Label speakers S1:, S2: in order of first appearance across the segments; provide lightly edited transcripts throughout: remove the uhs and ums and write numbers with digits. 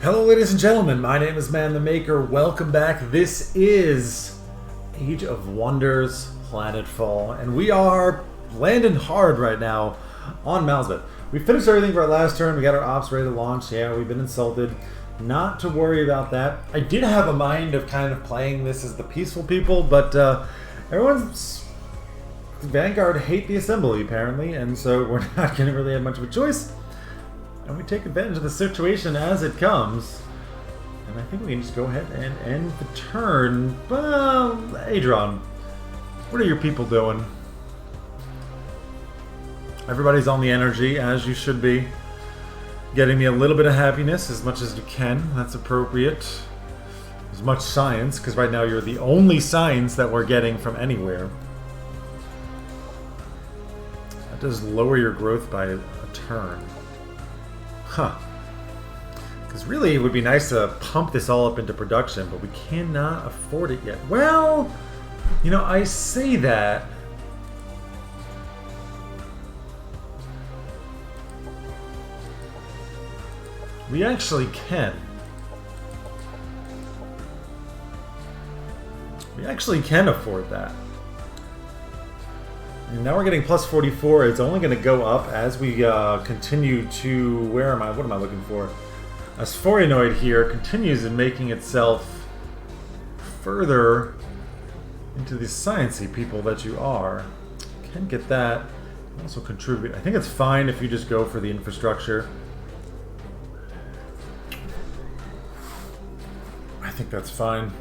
S1: Hello ladies and gentlemen, my name is Man the Maker. Welcome back. This is Age of Wonders Planetfall, and we are landing hard right now on Malsbeth. We finished everything for our last turn. We got our ops ready to launch. Yeah, we've been insulted. Not to worry about that. I did have a mind of kind of playing this as the peaceful people, but everyone's Vanguard hate the assembly apparently, and so we're not going to really have much of a choice. And we take advantage of the situation as it comes. And I think we can just go ahead and end the turn. Well, Adron, what are your people doing? Everybody's on the energy, as you should be. Getting me a little bit of happiness, as much as you can. That's appropriate. As much science, because right now you're the only science that we're getting from anywhere. That does lower your growth by a turn. Huh. Because really it would be nice to pump this all up into production, but we cannot afford it yet. Well, you know, I say that. We actually can. We actually can afford that. And now we're getting plus 44. It's only going to go up as we continue to... Where am I? What am I looking for? Asphorinoid here continues in making itself further into the sciencey people that you are. Can get that. Also contribute. I think it's fine if you just go for the infrastructure. I think that's fine.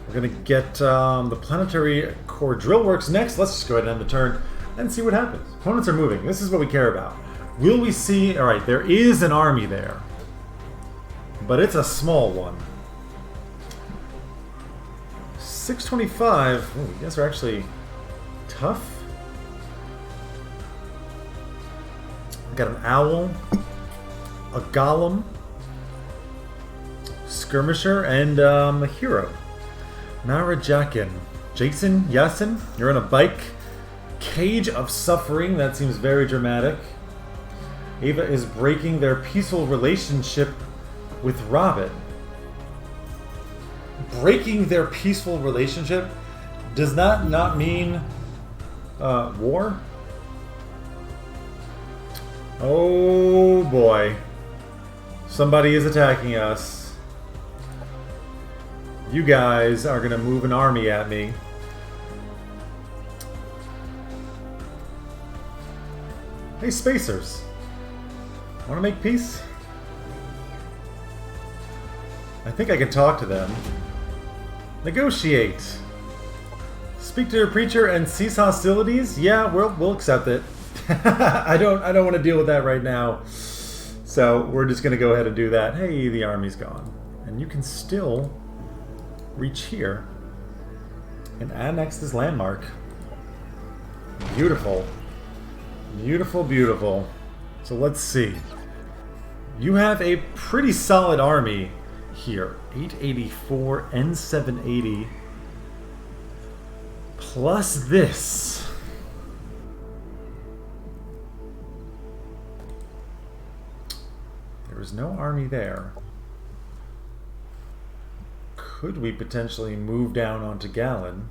S1: We're going to get the planetary core drill works next. Let's just go ahead and end the turn and see what happens. Opponents are moving. This is what we care about. Will we see... Alright, there is an army there. But it's a small one. 625. Ooh, you guys are actually tough. I got an owl, a golem, skirmisher, and a hero. Marajakin. Jason, Yasin, you're on a bike. Cage of Suffering, that seems very dramatic. Ava is breaking their peaceful relationship with Robin. Breaking their peaceful relationship? Does that not mean war? Oh boy. Somebody is attacking us. You guys are going to move an army at me. Hey, Spacers. Want to make peace? I think I can talk to them. Negotiate. Speak to your preacher and cease hostilities? Yeah, we'll accept it. I don't want to deal with that right now. So we're just going to go ahead and do that. Hey, the army's gone. And you can still reach here and annex this landmark. Beautiful. Beautiful, beautiful. So let's see. You have a pretty solid army here. 884 and 780 plus this. There is no army there. Could we potentially move down onto Gallon?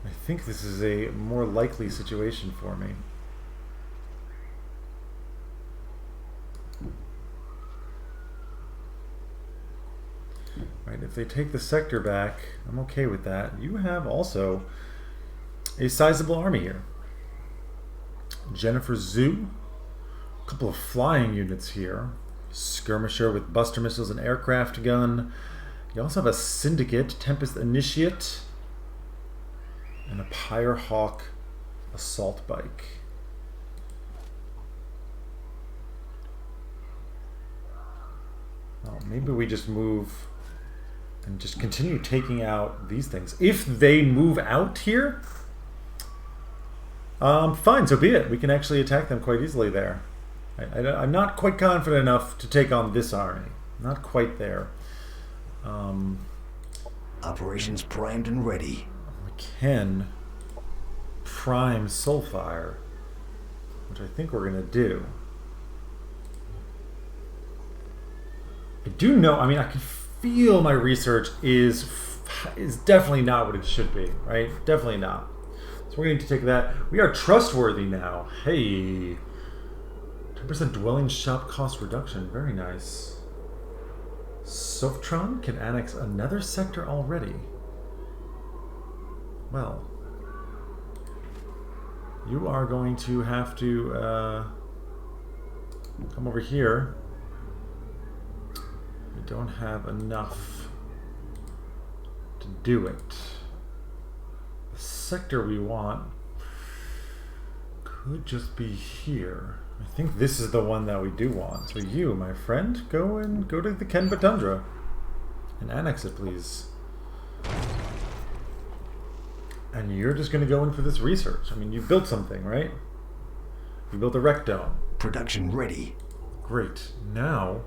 S1: I think this is a more likely situation for me. Right, if they take the sector back, I'm okay with that. You have also a sizable army here. Jennifer Zoo, a couple of flying units here. Skirmisher with buster missiles and aircraft gun. You also have a Syndicate, Tempest Initiate, and a Pyrehawk assault bike. Well, maybe we just move and just continue taking out these things. If they move out here, fine, so be it. We can actually attack them quite easily there. I'm not quite confident enough to take on this army. Not quite there.
S2: Operations primed and ready.
S1: We can prime Soulfire, which I think we're going to do. I do know, I mean, I can feel my research is definitely not what it should be, right? Definitely not. So we're going to take that. We are trustworthy now. Hey. 10% dwelling shop cost reduction. Very nice. Softron can annex another sector already. Well. You are going to have to come over here. We don't have enough to do it. The sector we want could just be here. I think this is the one that we do want. So you, my friend, go to the Kenba Tundra and annex it, please. And you're just going to go in for this research. I mean, you built something, right? You built a rec dome.
S2: Production ready.
S1: Great. Now,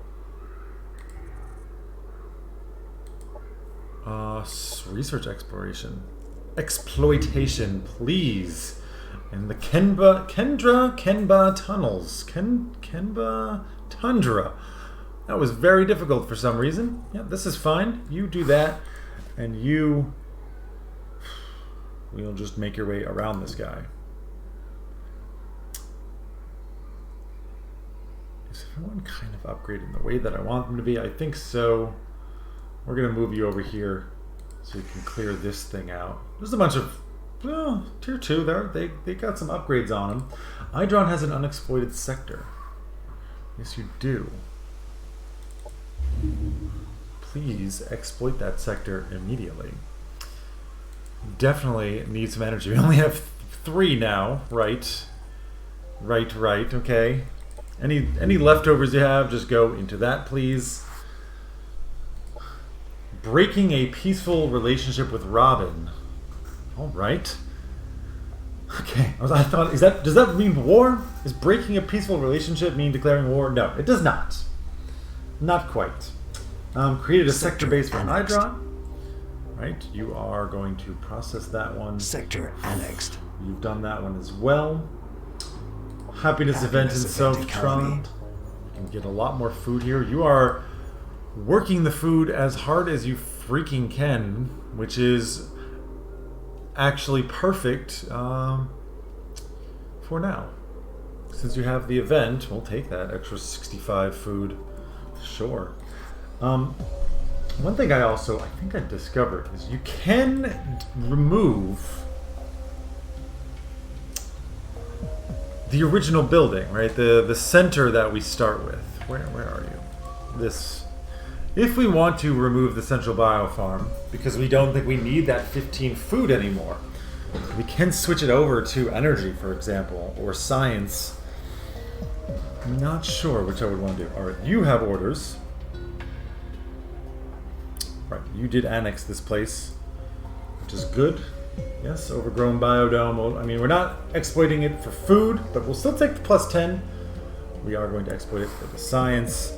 S1: research exploration. Exploitation, please. And the Kenba tunnels. Kenba Tundra. That was very difficult for some reason. Yeah, this is fine. You do that, and we'll just make your way around this guy. Is everyone kind of upgrading the way that I want them to be? I think so. We're going to move you over here so you can clear this thing out. There's a bunch of tier 2 there. They got some upgrades on them. Hydron has an unexploited sector. Yes, you do. Please exploit that sector immediately. Definitely need some energy. We only have 3 now. Right. Okay. Any leftovers you have, just go into that, please. Breaking a peaceful relationship with Robin. All right. Okay. I thought, does that mean war? Is breaking a peaceful relationship mean declaring war? No, it does not. Not quite. Created a sector base for Hydron. Right. You are going to process that one.
S2: Sector annexed.
S1: You've done that one as well. Happiness event in Softron. You can get a lot more food here. You are working the food as hard as you freaking can, which is actually perfect for now. Since you have the event, we'll take that extra 65 food. Sure. One thing I think I discovered is you can remove the original building, right? The center that we start with. Where are you? This. If we want to remove the central biofarm, because we don't think we need that 15 food anymore, we can switch it over to energy, for example, or science. I'm not sure which I would want to do. Alright, you have orders. Right, you did annex this place, which is good. Yes, overgrown biodome. Well, I mean, we're not exploiting it for food, but we'll still take the plus 10. We are going to exploit it for the science.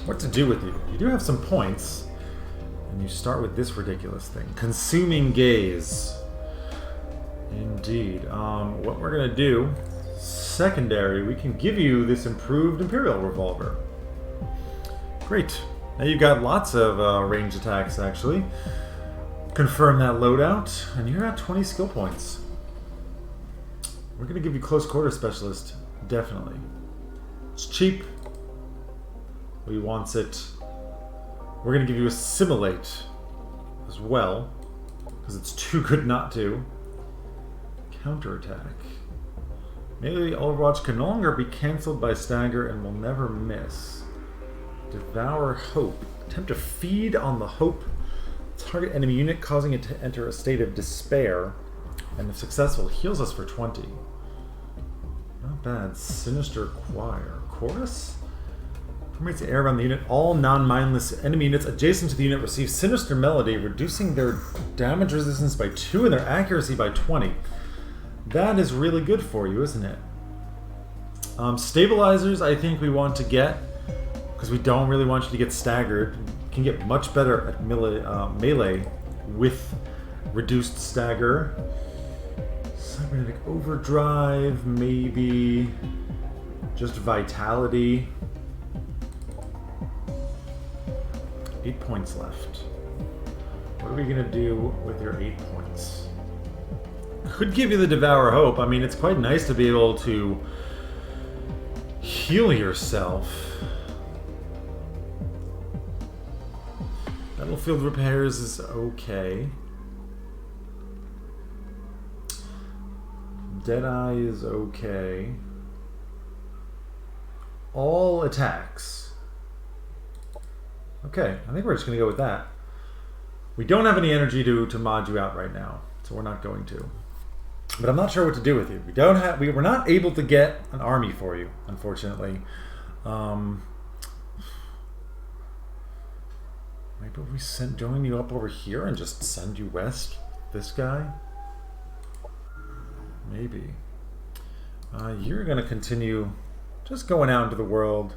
S1: What to do with you? You do have some points, and you start with this ridiculous thing. Consuming gaze. Indeed. What we're going to do, secondary, we can give you this improved Imperial Revolver. Great. Now you've got lots of range attacks, actually. Confirm that loadout, and you're at 20 skill points. We're going to give you Close Quarter Specialist, definitely. It's cheap. We wants it. We're going to give you Assimilate as well, because it's too good not to. Counterattack. Maybe Overwatch can no longer be cancelled by Stagger and will never miss. Devour Hope. Attempt to feed on the hope. Target enemy unit, causing it to enter a state of despair. And if successful, heals us for 20. Not bad. Sinister Choir. Chorus? Permeates the air around the unit. All non-mindless enemy units adjacent to the unit receive Sinister Melody, reducing their damage resistance by 2 and their accuracy by 20. That is really good for you, isn't it? Stabilizers, I think we want to get, because we don't really want you to get staggered. You can get much better at melee with reduced stagger. Cybernetic Overdrive, maybe. Just Vitality. 8 points left. What are we going to do with your 8 points? Could give you the Devour Hope. I mean, it's quite nice to be able to heal yourself. Battlefield repairs is okay. Deadeye is okay. All attacks. Okay, I think we're just going to go with that. We don't have any energy to mod you out right now, so we're not going to. But I'm not sure what to do with you. We were not able to get an army for you, unfortunately. Maybe we join you up over here and just send you west. This guy. Maybe. You're going to continue just going out into the world,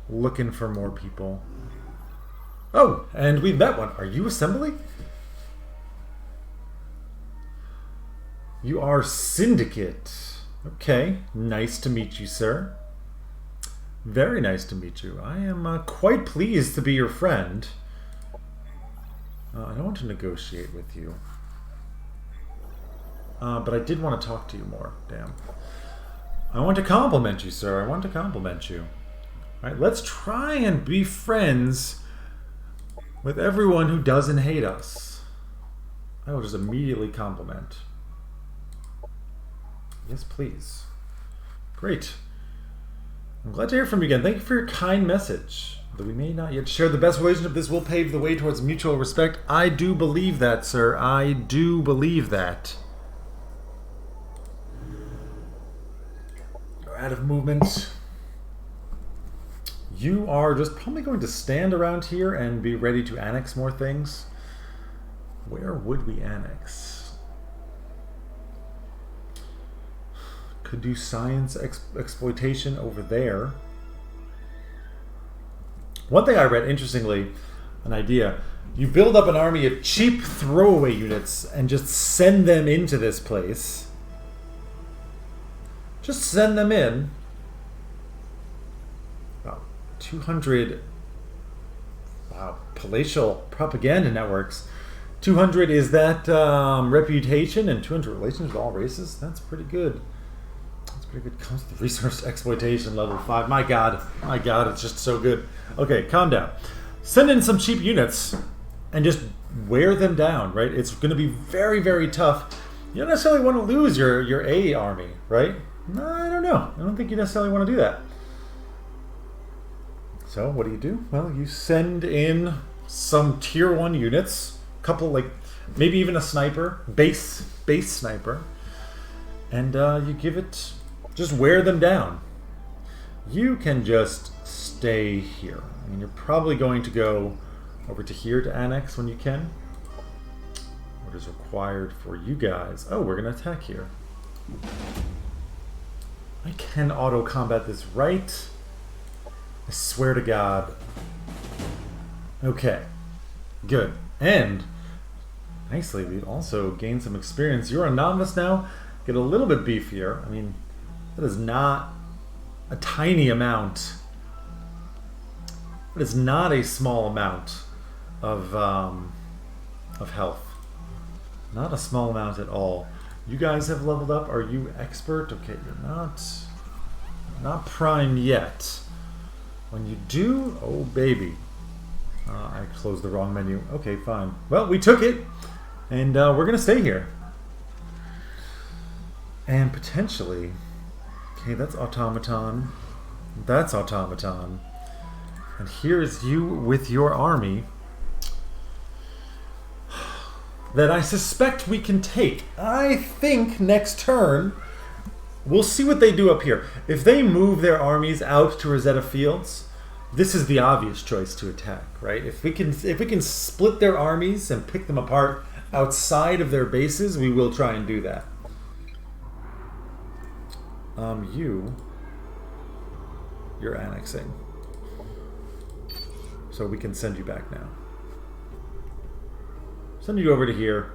S1: looking for more people. Oh, and we've met one. Are you Assembly? You are Syndicate. Okay, nice to meet you, sir. Very nice to meet you. I am quite pleased to be your friend. I don't want to negotiate with you. But I did want to talk to you more. Damn. I want to compliment you, sir. I want to compliment you. Alright, let's try and be friends with everyone who doesn't hate us. I will just immediately compliment. Yes, please. Great. I'm glad to hear from you again. Thank you for your kind message. Though we may not yet share the best relationship, this will pave the way towards mutual respect. I do believe that, sir. I do believe that. You're out of movement. You are just probably going to stand around here and be ready to annex more things. Where would we annex? Could do science exploitation over there. One thing I read, interestingly, an idea. You build up an army of cheap throwaway units and just send them into this place. Just send them in. Wow, 200... Wow, palatial propaganda networks. 200 is that reputation and 200 relations with all races? That's pretty good. Pretty good. Comes with resource exploitation level 5. My god, it's just so good. Okay, calm down. Send in some cheap units and just wear them down, right? It's going to be very, very tough. You don't necessarily want to lose your A army, right? No, I don't know. I don't think you necessarily want to do that. So what do? Well, you send in some tier 1 units, a couple, like maybe even a sniper, base sniper, and you give it. Just wear them down. You can just stay here. I mean, you're probably going to go over to here to annex when you can. What is required for you guys? Oh, we're going to attack here. I can auto-combat this, right? I swear to God. Okay. Good. And, nicely, we've also gained some experience. You're a novice now. Get a little bit beefier. I mean... That is not a tiny amount. That is not a small amount of health. Not a small amount at all. You guys have leveled up. Are you expert? Okay, you're not prime yet. When you do, oh baby. I closed the wrong menu. Okay, fine. Well, we took it, and we're gonna stay here. And potentially. Okay, that's automaton. That's automaton. And here is you with your army that I suspect we can take. I think next turn we'll see what they do up here. If they move their armies out to Rosetta Fields, this is the obvious choice to attack, right? If we can split their armies and pick them apart outside of their bases, we will try and do that. You're annexing. So we can send you back now. Send you over to here.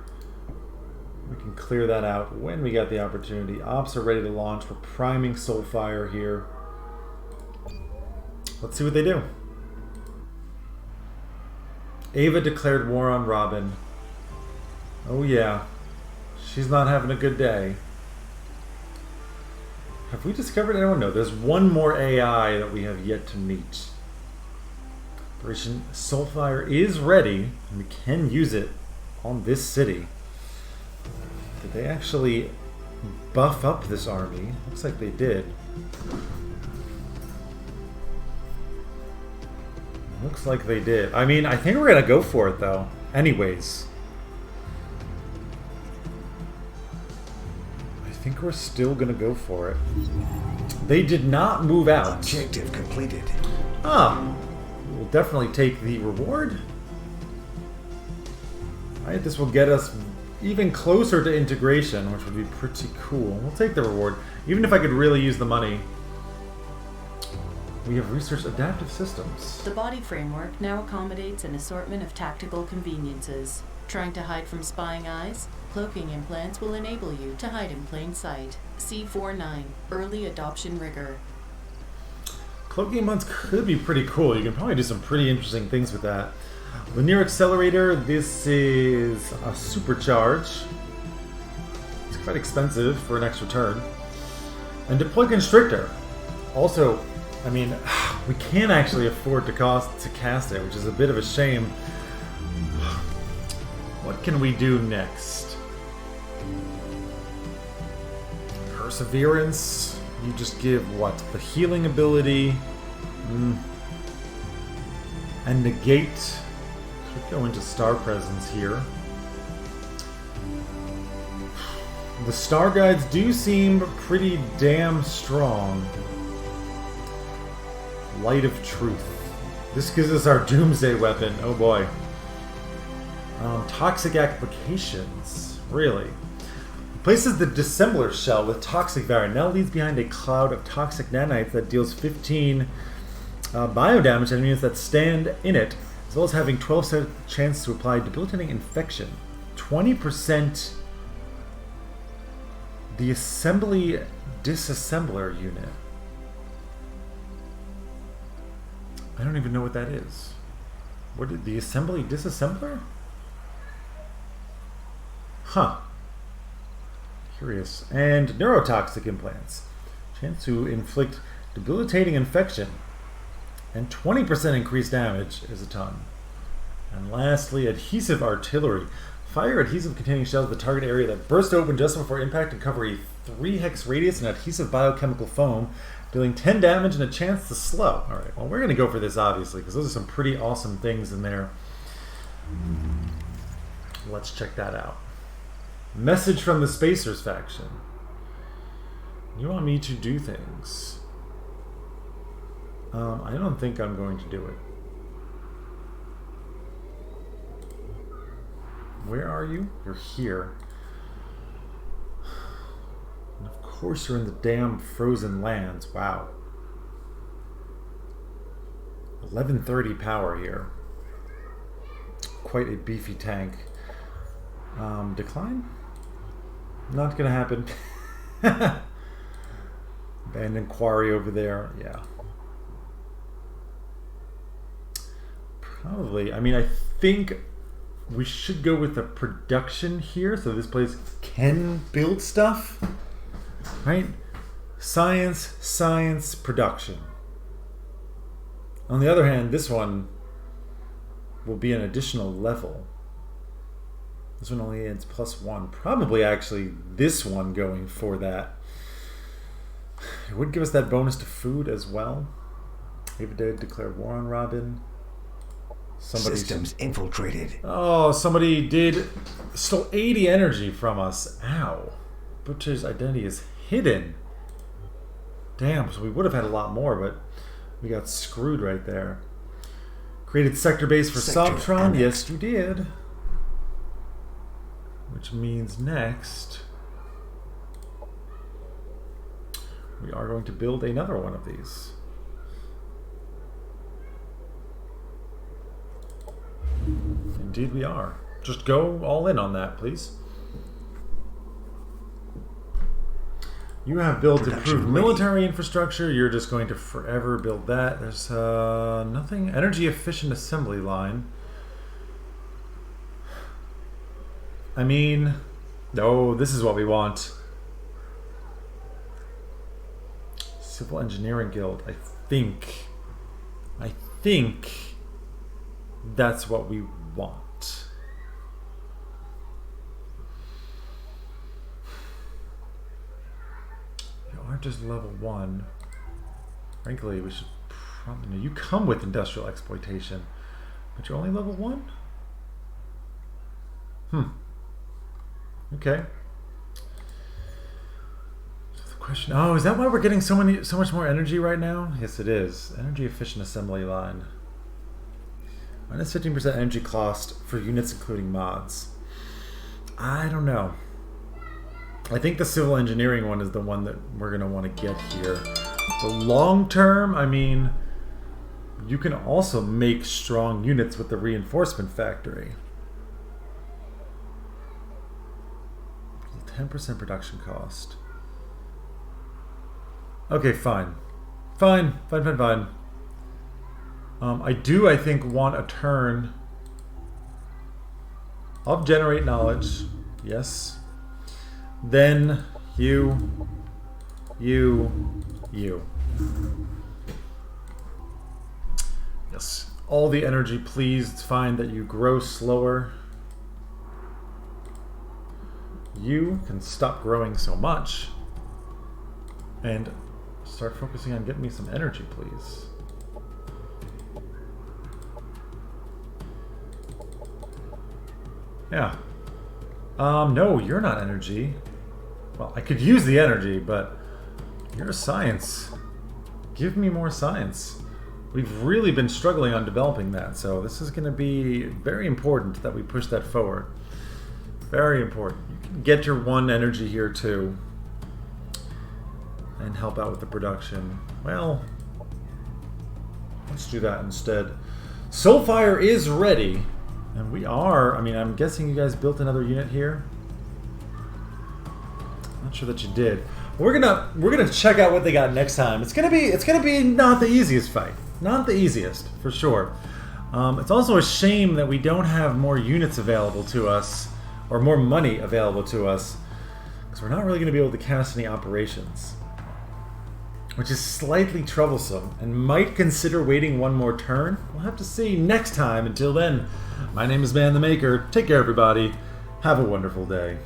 S1: We can clear that out when we get the opportunity. Ops are ready to launch. We're priming Soulfire here. Let's see what they do. Ava declared war on Robin. Oh yeah. She's not having a good day. Have we discovered anyone? No, there's one more AI that we have yet to meet. Operation Soulfire is ready, and we can use it on this city. Did they actually buff up this army? Looks like they did. Looks like they did. I mean, I think we're gonna go for it though. Anyways. I think we're still gonna go for it. They did not move out.
S2: Objective completed.
S1: Ah. We'll definitely take the reward. Alright, this will get us even closer to integration, which would be pretty cool. We'll take the reward. Even if I could really use the money. We have researched adaptive systems.
S3: The body framework now accommodates an assortment of tactical conveniences. Trying to hide from spying eyes? Cloaking implants will enable you to hide in plain sight. C49, Early Adoption Rigor.
S1: Cloaking implants could be pretty cool. You can probably do some pretty interesting things with that. Linear accelerator, this is a supercharge. It's quite expensive for an extra turn. And deploy constrictor. Also, I mean, we can't actually afford to cast it, which is a bit of a shame. What can we do next? Perseverance. You just give what? The healing ability. And negate. Should go into star presence here. The star guides do seem pretty damn strong. Light of Truth. This gives us our doomsday weapon. Oh boy. Toxic applications. Really. Places the dissembler shell with toxic variant. Now leaves behind a cloud of toxic nanites that deals 15 bio damage to enemies that stand in it, as well as having 12% chance to apply debilitating infection. 20% the assembly disassembler unit. I don't even know what that is. What did the assembly disassembler? Huh. Curious. And neurotoxic implants. Chance to inflict debilitating infection. And 20% increased damage is a ton. And lastly, adhesive artillery. Fire adhesive containing shells at the target area that burst open just before impact and cover a 3-hex radius and adhesive biochemical foam, dealing 10 damage and a chance to slow. Alright, well we're going to go for this obviously, because those are some pretty awesome things in there. Let's check that out. Message from the Spacers faction. You want me to do things. I don't think I'm going to do it. Where are you? You're here. And of course you're in the damn frozen lands. Wow. 1130 power here. Quite a beefy tank. Decline? Not gonna happen. Abandoned quarry over there. Yeah. Probably. I mean, I think we should go with the production here, so this place can build stuff. Right? Science, science, production. On the other hand, this one will be an additional level. This one only adds +1. Probably actually this one going for that. It would give us that bonus to food as well. Ava did declare war on Robin.
S2: Systems infiltrated.
S1: Oh, somebody stole 80 energy from us. Ow. Butcher's identity is hidden. Damn, so we would have had a lot more, but we got screwed right there. Created sector base for Sobtron. Yes, you did. Which means next we are going to build another one of these. Indeed we are. Just go all in on that, please. You have built improved military infrastructure. You're just going to forever build that. There's nothing. Energy efficient assembly line. I mean, no, this is what we want. Civil Engineering Guild. I think that's what we want. You aren't just level 1. Frankly, we should probably... You come with industrial exploitation, but you're only level 1? Okay. So the question... Oh, is that why we're getting so much more energy right now? Yes, it is. Energy efficient assembly line. Minus 15% energy cost for units including mods. I don't know. I think the civil engineering one is the one that we're going to want to get here. The long term, I mean, you can also make strong units with the reinforcement factory. 10% production cost. Okay, fine. Fine. I think, want a turn of generate knowledge. Yes. Then you. Yes. All the energy, please. It's fine that you grow slower. You can stop growing so much and start focusing on getting me some energy, please. Yeah. No, you're not energy. Well, I could use the energy, but you're science. Give me more science. We've really been struggling on developing that, so this is going to be very important that we push that forward. Very important. You can get your 1 energy here too and help out with the production. Well, let's do that instead. Soulfire is ready, and we are. I mean, I'm guessing you guys built another unit here. Not sure that you did. We're gonna check out what they got next time. It's gonna be not the easiest fight. Not the easiest, for sure. It's also a shame that we don't have more units available to us, or more money available to us, because we're not really going to be able to cast any operations, which is slightly troublesome, and might consider waiting 1 more turn. We'll have to see next time. Until then, my name is Man the Maker. Take care, everybody. Have a wonderful day.